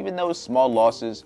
even though it's small losses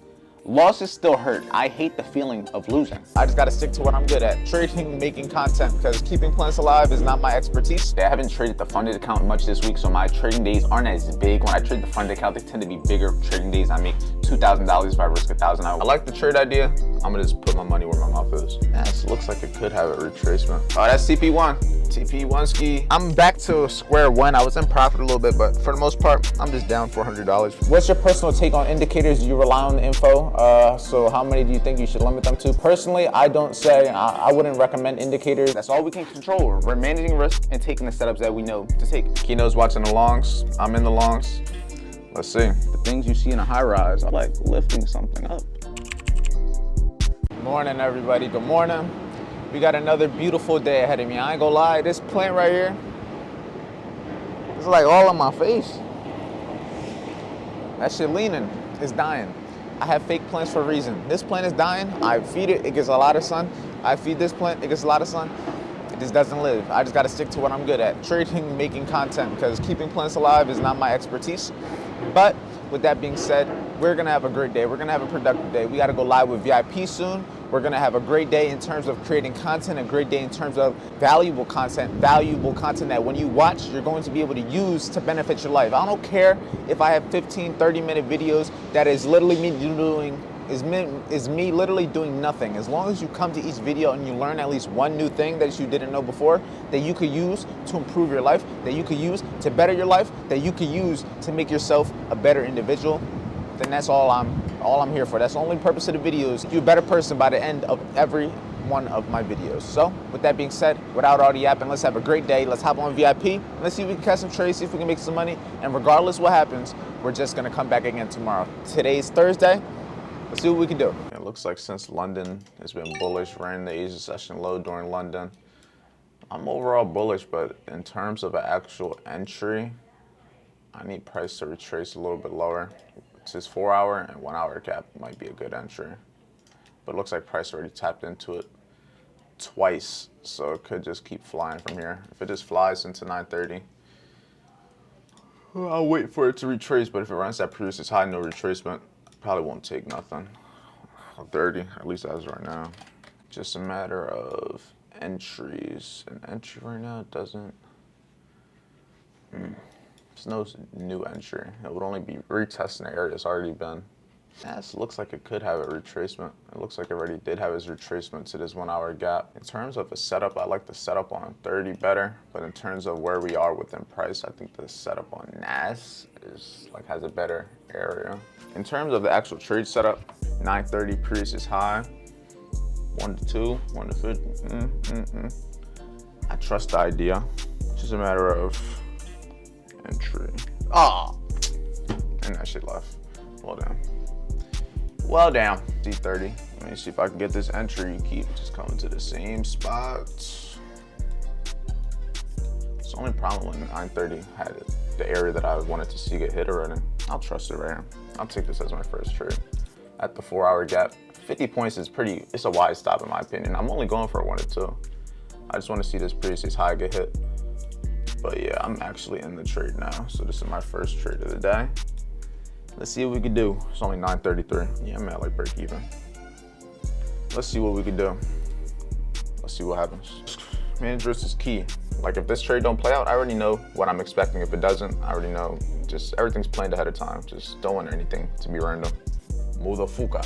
still hurt. I hate the feeling of losing. I just gotta stick to what I'm good at, trading, making content, because keeping plants alive is not my expertise. I haven't traded the funded account much this week, so my trading days aren't as big. When I trade the funded account, they tend to be bigger trading days. I make $2,000 if I risk $1,000. I like the trade idea. I'm gonna just put my money where my mouth is. This looks like it could have a retracement. Oh, that's TP1. TP1 ski. I'm back to square one. I was in profit a little bit, but for the most part, I'm just down $400. What's your personal take on indicators? Do you rely on the info? So how many do you think you should limit them to? Personally, I don't say, I wouldn't recommend indicators. That's all we can control. We're managing risk and taking the setups that we know to take. Kino's watching the longs. I'm in the longs. Let's see. The things you see in a high rise are like lifting something up. Morning, everybody. Good morning. We got another beautiful day ahead of me. I ain't gonna lie, this plant right here, it's like all on my face. That shit leaning, it's dying. I have fake plants for a reason. This plant is dying, I feed it, it gets a lot of sun. I feed this plant, it gets a lot of sun. It just doesn't live. I just gotta stick to what I'm good at, trading, making content, because keeping plants alive is not my expertise. But with that being said, we're gonna have a great day. We're gonna have a productive day. We gotta go live with VIP soon. We're gonna have a great day in terms of creating content, a great day in terms of valuable content that when you watch, you're going to be able to use to benefit your life. I don't care if I have 15, 30-minute videos that is literally me literally doing nothing. As long as you come to each video and you learn at least one new thing that you didn't know before, that you could use to improve your life, that you could use to better your life, that you could use to make yourself a better individual, then that's all I'm here for. That's the only purpose of the videos. You're a better person by the end of every one of my videos. So with that being said, without all the yapping, let's have a great day. Let's hop on VIP. Let's see if we can catch some trades, see if we can make some money. And regardless what happens, we're just gonna come back again tomorrow. Today's Thursday. Let's see what we can do. It looks like since London has been bullish, ran the Asia session low during London. I'm overall bullish, but in terms of an actual entry, I need price to retrace a little bit lower. It's his 4-hour and 1-hour gap might be a good entry. But it looks like price already tapped into it twice, so it could just keep flying from here. If it just flies into 930, I'll wait for it to retrace, but if it runs that previous high, no retracement, probably won't take nothing. 30, at least as right now. Just a matter of entries. An entry right now doesn't, there's no new entry. It would only be retesting the area that's already been. This looks like it could have a retracement. It looks like it already did have its retracement to this 1-hour gap. In terms of a setup, I like the setup on 30 better, but in terms of where we are within price, I think the setup on NAS has a better area. In terms of the actual trade setup, 930 previous is high, 1 to 2, 1 to 50. I trust the idea. It's just a matter of entry. And that shit left. Well down. Well down. D30. Let me see if I can get this entry. Keep just coming to the same spots. It's the only problem when 930 had the area that I wanted to see get hit already. I'll trust it right here. I'll take this as my first trade. At the 4-hour gap, 50 points is it's a wide stop in my opinion. I'm only going for a 1 or 2. I just want to see this previous high get hit. But yeah, I'm actually in the trade now. So this is my first trade of the day. Let's see what we can do. It's only 933. Yeah, I'm at like break even. Let's see what we can do. Let's see what happens. Manage risk is key. Like if this trade don't play out, I already know what I'm expecting. If it doesn't, I already know. Just everything's planned ahead of time. Just don't want anything to be random. Mudafuka.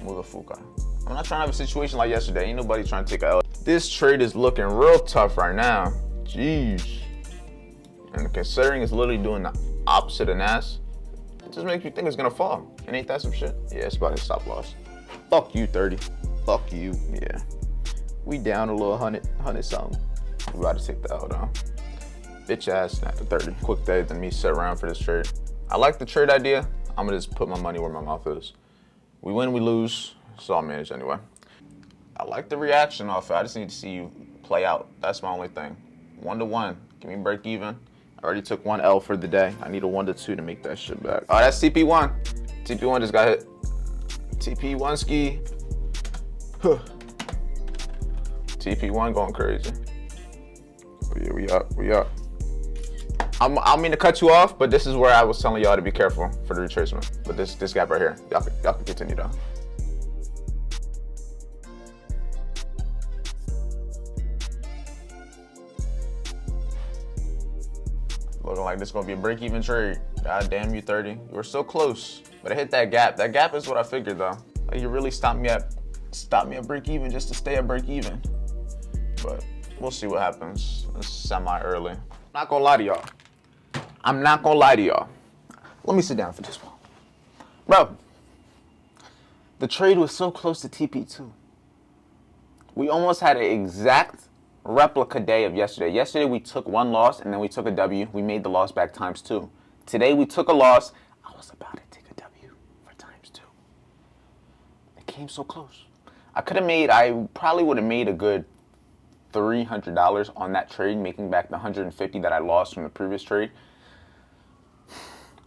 I'm not trying to have a situation like yesterday. Ain't nobody trying to take a L. This trade is looking real tough right now. Jeez. And considering it's literally doing the opposite of NAS, it just makes me think it's gonna fall. And ain't that some shit? Yeah, it's about to stop loss. Fuck you, 30. Fuck you, yeah. We down a little 100 something. We about to take the L down. Bitch ass snap to 30. Quick day than me sit around for this trade. I like the trade idea. I'm gonna just put my money where my mouth is. We win, we lose. It's all managed anyway. I like the reaction off it. I just need to see you play out. That's my only thing. 1 to 1. Give me break even. I already took 1 L for the day. I need a 1 to 2 to make that shit back. Oh, that's TP1. TP1 just got hit. TP1 ski. TP1 going crazy. Oh yeah, we up. I mean to cut you off, but this is where I was telling y'all to be careful for the retracement. But this gap right here, y'all can continue though. Looking like this is gonna be a break-even trade. God damn you, 30. You were so close, but I hit that gap. That gap is what I figured though. Like, you really stopped me at break-even just to stay at break-even. But we'll see what happens. It's semi-early. Not gonna lie to y'all. I'm not gonna lie to y'all. Let me sit down for this one. Bro, the trade was so close to TP2. We almost had an exact replica day of yesterday. Yesterday we took one loss and then we took a W. We made the loss back ×2. Today we took a loss. I was about to take a W for ×2. It came so close. I probably would have made a good $300 on that trade, making back the $150 that I lost from the previous trade.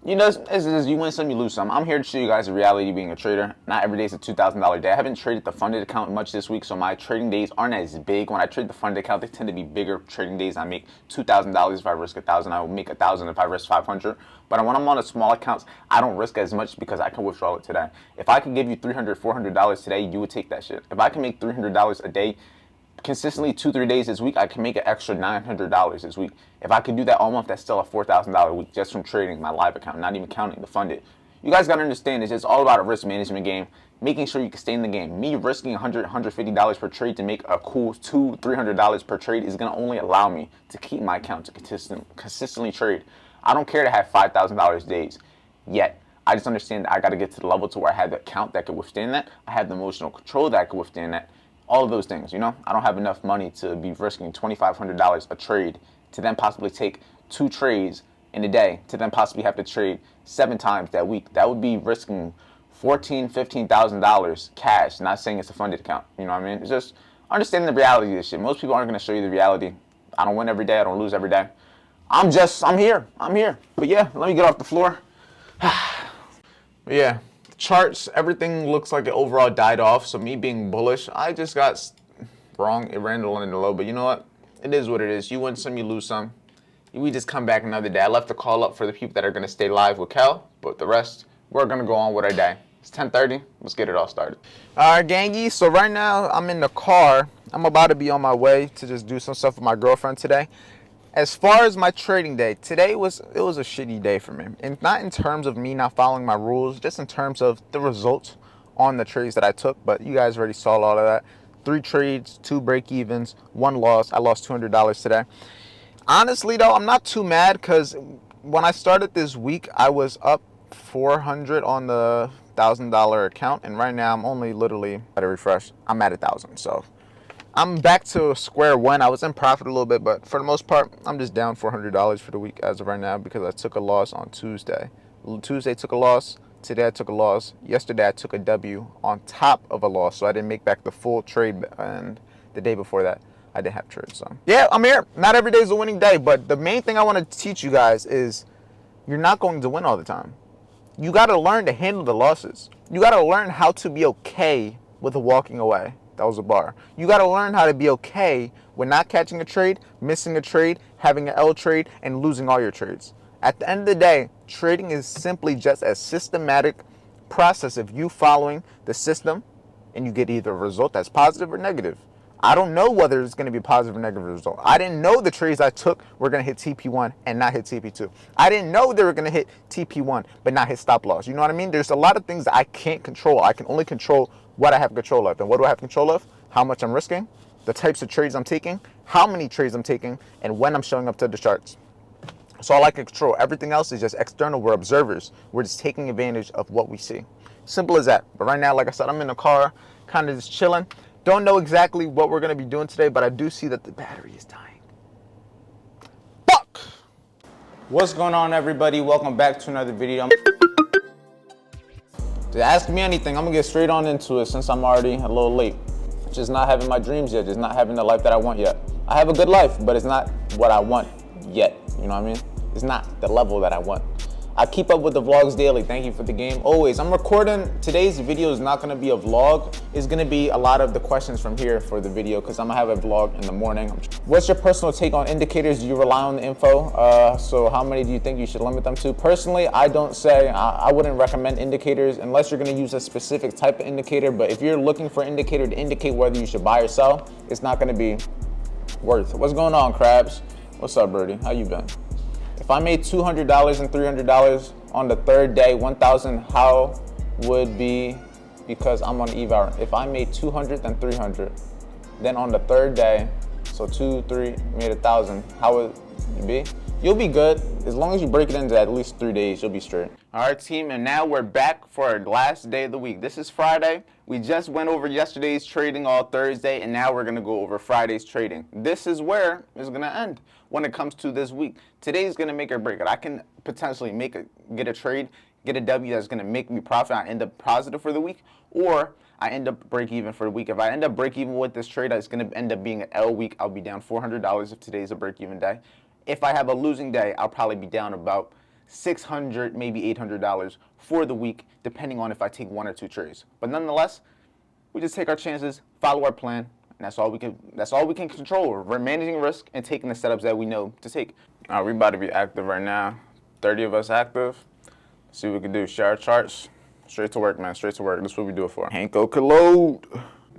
You know, you win some, you lose some. I'm here to show you guys the reality of being a trader. Not every day is a $2,000 day. I haven't traded the funded account much this week, so my trading days aren't as big. When I trade the funded account, they tend to be bigger trading days. I make $2,000 if I risk $1,000. I will make $1,000 if I risk $500. But when I'm on a small accounts, I don't risk as much because I can withdraw it today. If I can give you $300, $400 today, you would take that shit. If I can make $300 a day, consistently 2-3 days this week, I can make an extra $900 this week. If I could do that all month, that's still a $4,000 week just from trading my live account, not even counting the funded. You guys got to understand, it's just all about a risk management game, making sure you can stay in the game. Me risking $100, $150 per trade to make a cool $200, $300 per trade is going to only allow me to keep my account to consistently trade. I don't care to have $5,000 days yet. I just understand that I got to get to the level to where I have the account that could withstand that. I have the emotional control that could withstand that. All of those things, you know? I don't have enough money to be risking $2,500 a trade to then possibly take 2 trades in a day to then possibly have to trade 7 times that week. That would be risking $14,000, $15,000 cash. Not saying it's a funded account, you know what I mean? It's just understanding the reality of this shit. Most people aren't going to show you the reality. I don't win every day. I don't lose every day. I'm here. But yeah, let me get off the floor. But yeah. Charts, everything looks like it overall died off. So me being bullish, I just got wrong. It ran in the low, but you know what? It is what it is. You win some, you lose some. We just come back another day. I left the call up for the people that are going to stay live with Kel, but the rest, we're going to go on with our day. It's 10:30. Let's get it all started. All right, gangy. So right now I'm in the car. I'm about to be on my way to just do some stuff with my girlfriend today. As far as my trading day, today was a shitty day for me. And not in terms of me not following my rules, just in terms of the results on the trades that I took. But you guys already saw all of that. 3 trades, 2 break-evens, 1 loss. I lost $200 today. Honestly, though, I'm not too mad because when I started this week, I was up $400 on the $1,000 account. And right now, I'm only literally, at a refresh, I'm at 1,000. So I'm back to square one. I was in profit a little bit, but for the most part, I'm just down $400 for the week as of right now because I took a loss on Tuesday. Tuesday took a loss. Today I took a loss. Yesterday I took a W on top of a loss, so I didn't make back the full trade. And the day before that, I didn't have trades. So yeah, I'm here. Not every day is a winning day, but the main thing I want to teach you guys is you're not going to win all the time. You got to learn to handle the losses. You got to learn how to be okay with walking away. That was a bar. You got to learn how to be okay with not catching a trade, missing a trade, having an L trade, and losing all your trades. At the end of the day, trading is simply just a systematic process of you following the system, and you get either a result that's positive or negative. I don't know whether it's going to be a positive or negative result. I didn't know the trades I took were going to hit TP1 and not hit TP2. I didn't know they were going to hit TP1 but not hit stop loss. You know what I mean? There's a lot of things that I can't control. I can only control what I have control of. And what do I have control of? How much I'm risking, the types of trades I'm taking, how many trades I'm taking, and when I'm showing up to the charts. So all I can control. Everything else is just external. We're observers. We're just taking advantage of what we see. Simple as that. But right now, like I said, I'm in the car, kind of just chilling. Don't know exactly what we're going to be doing today, but I do see that the battery is dying. Fuck! What's going on, everybody? Welcome back to another video. To ask me anything, I'm going to get straight on into it since I'm already a little late. Just not having my dreams yet. Just not having the life that I want yet. I have a good life, but it's not what I want yet. You know what I mean? It's not the level that I want. I keep up with the vlogs daily. Thank you for the game. Always. I'm recording. Today's video is not going to be a vlog. It's going to be a lot of the questions from here for the video because I'm going to have a vlog in the morning. What's your personal take on indicators? Do you rely on the info? So how many do you think you should limit them to? Personally, I don't say. I wouldn't recommend indicators unless you're going to use a specific type of indicator. But if you're looking for an indicator to indicate whether you should buy or sell, it's not going to be worth. What's going on, Krabs? What's up, Birdie? How you been? If I made $200 and $300 on the third day, 1,000, how would be because I'm on eval? If I made 200 then 300, then on the third day, so 2, 3, made 1,000, how would you be? You'll be good as long as you break it into at least 3 days. You'll be straight. All right, team, and now we're back for our last day of the week. This is Friday. We just went over yesterday's trading all Thursday, and now we're gonna go over Friday's trading. This is where it's gonna end when it comes to this week. Today's gonna make or break it. I can potentially get a trade, get a W that's gonna make me profit. I end up positive for the week, or I end up break even for the week. If I end up break even with this trade, it's gonna end up being an L week. I'll be down $400 if today's a break even day. If I have a losing day, I'll probably be down about $600, maybe $800 for the week, depending on if I take 1 or 2 trades. But nonetheless, we just take our chances, follow our plan, and that's all we can control. We're managing risk and taking the setups that we know to take. All right, we about to be active right now. 30 of us active. Let's see what we can do. Share our charts. Straight to work, man. Straight to work. That's what we do it for. Hanko could load.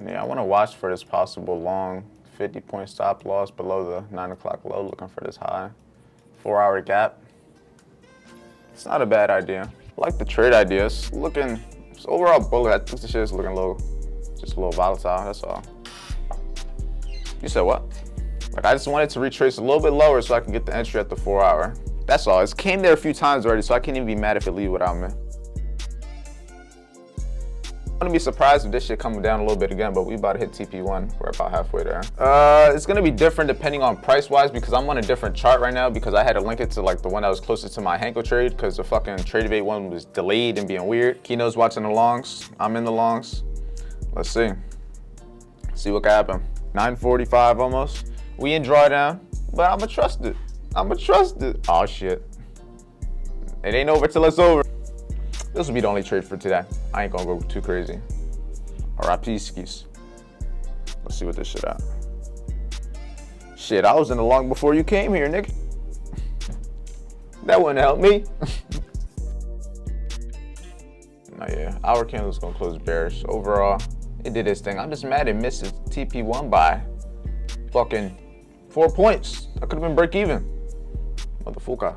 Yeah, I want to watch for this possible long 50-point stop loss below the 9 o'clock low, looking for this high. 4-hour gap. It's not a bad idea. I like the trade ideas. It's overall bullet. I think the shit is looking low, just a little volatile, that's all. You said what? Like, I just wanted to retrace a little bit lower so I can get the entry at the 4-hour. That's all. It's came there a few times already, so I can't even be mad if it leave without me. I'm gonna be surprised if this shit coming down a little bit again, but we about to hit TP1. We're about halfway there. It's gonna be different depending on price-wise because I'm on a different chart right now because I had to link it to like the one that was closest to my Hanko trade because the fucking Tradebait one was delayed and being weird. Kino's watching the longs. I'm in the longs. Let's see. See what can happen. 9:45 almost. We in drawdown, but I'ma trust it. I'ma trust it. Oh shit. It ain't over till it's over. This will be the only trade for today. I ain't gonna go too crazy. R.I.P. skis. Let's see what this shit at. Shit, I was in the long before you came here, nigga. That wouldn't help me. No, yeah, our candle's gonna close bearish. Overall, it did its thing. I'm just mad it missed its TP1 by fucking 4 points. That could have been break even. Motherfucker.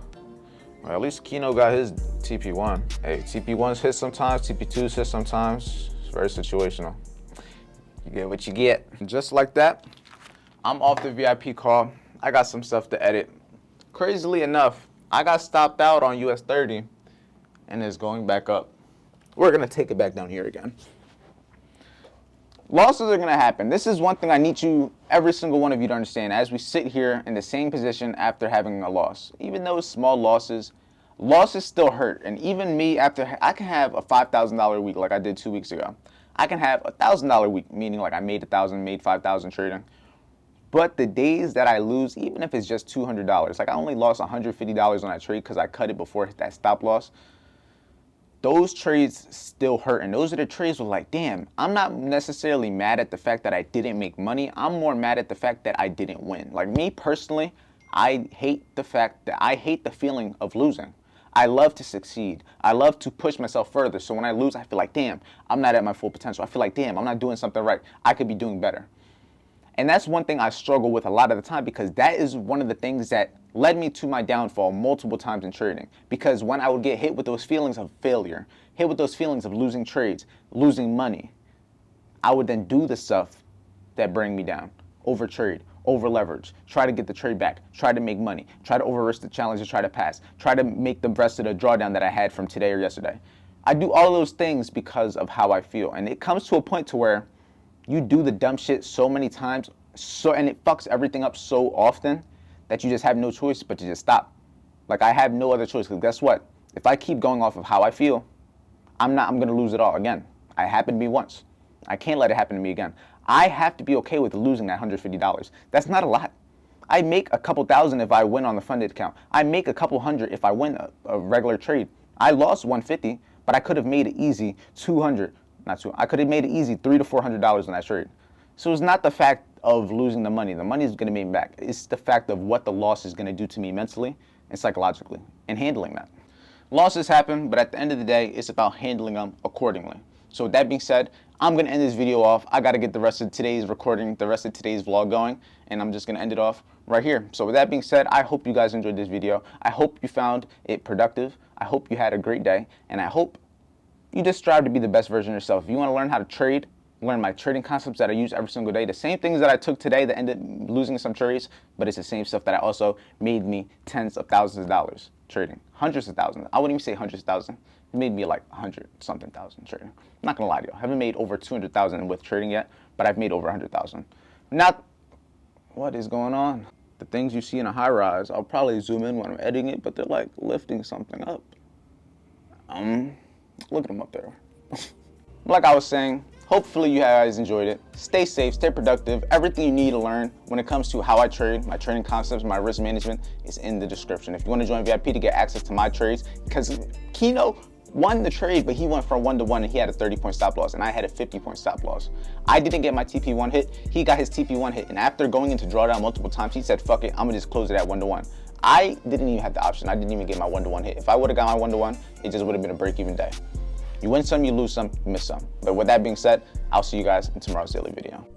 Well, at least Kino got his TP1. Hey, TP1s hit sometimes, TP2s hit sometimes. It's very situational. You get what you get. Just like that, I'm off the VIP call. I got some stuff to edit. Crazily enough, I got stopped out on US 30 and it's going back up. We're gonna take it back down here again. Losses are gonna happen. This is one thing I need you, every single one of you, to understand as we sit here in the same position after having a loss. Even though it's small losses still hurt. And even me, after I can have a $5,000 week like I did 2 weeks ago. I can have a $1,000 week, meaning like I made 1,000, made 5,000 trading. But the days that I lose, even if it's just $200, like I only lost $150 on that trade because I cut it before it hit that stop loss. Those trades still hurt, and those are the trades where like, damn, I'm not necessarily mad at the fact that I didn't make money. I'm more mad at the fact that I didn't win. Like me personally, I hate the feeling of losing. I love to succeed. I love to push myself further. So when I lose, I feel like, damn, I'm not at my full potential. I feel like, damn, I'm not doing something right. I could be doing better. And that's one thing I struggle with a lot of the time because that is one of the things that led me to my downfall multiple times in trading. Because when I would get hit with those feelings of failure, hit with those feelings of losing trades, losing money, I would then do the stuff that bring me down. Over trade, over leverage, try to get the trade back, try to make money, try to over risk the challenge and try to pass, try to make the rest of the drawdown that I had from today or yesterday. I do all of those things because of how I feel. And it comes to a point to where you do the dumb shit so many times, and it fucks everything up so often that you just have no choice but to just stop. Like I have no other choice, because guess what? If I keep going off of how I feel, I'm gonna lose it all again. It happened to me once. I can't let it happen to me again. I have to be okay with losing that $150. That's not a lot. I make a couple thousand if I win on the funded account. I make a couple hundred if I win a regular trade. I lost 150, but I could have made it easy 200, not two. I could have made it easy $300 to $400 in that trade. So it's not the fact of losing the money. The money is going to be back. It's the fact of what the loss is going to do to me mentally and psychologically and handling that. Losses happen, but at the end of the day, it's about handling them accordingly. So with that being said, I'm going to end this video off. I got to get the rest of today's recording, the rest of today's vlog going, and I'm just going to end it off right here. So with that being said, I hope you guys enjoyed this video. I hope you found it productive. I hope you had a great day, and I hope you just strive to be the best version of yourself. If you want to learn how to trade, learn my trading concepts that I use every single day, the same things that I took today that ended losing some trades, but it's the same stuff that I also made me tens of thousands of dollars trading, hundreds of thousands. I wouldn't even say hundreds of thousands. It made me like 100-something thousand trading. I'm not gonna lie to you. I haven't made over 200,000 with trading yet, but I've made over 100,000. Not, what is going on? The things you see in a high rise, I'll probably zoom in when I'm editing it, but they're like lifting something up. Look at them up there. Like I was saying, hopefully you guys enjoyed it. Stay safe, stay productive. Everything you need to learn when it comes to how I trade, my trading concepts, my risk management is in the description. If you want to join VIP to get access to my trades, because Keno won the trade, but he went from 1-to-1 and he had a 30-point stop loss and I had a 50-point stop loss. I didn't get my TP1 hit. He got his TP1 hit, and after going into drawdown multiple times, he said, fuck it, I'm gonna just close it at 1-to-1. I didn't even have the option. I didn't even get my 1-to-1 hit. If I would have got my 1-to-1, it just would have been a break-even day. You win some, you lose some, you miss some. But with that being said, I'll see you guys in tomorrow's daily video.